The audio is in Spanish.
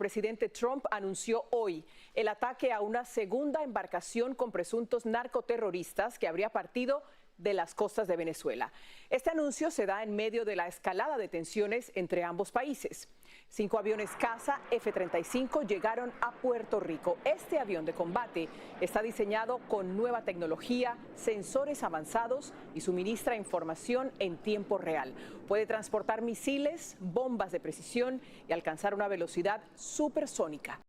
presidente Trump anunció hoy el ataque a una segunda embarcación con presuntos narcoterroristas que habría partido de las costas de Venezuela. Este anuncio se da en medio de la escalada de tensiones entre ambos países. 5 aviones caza F-35 llegaron a Puerto Rico. Este avión de combate está diseñado con nueva tecnología, sensores avanzados y suministra información en tiempo real. Puede transportar misiles, bombas de precisión y alcanzar una velocidad supersónica.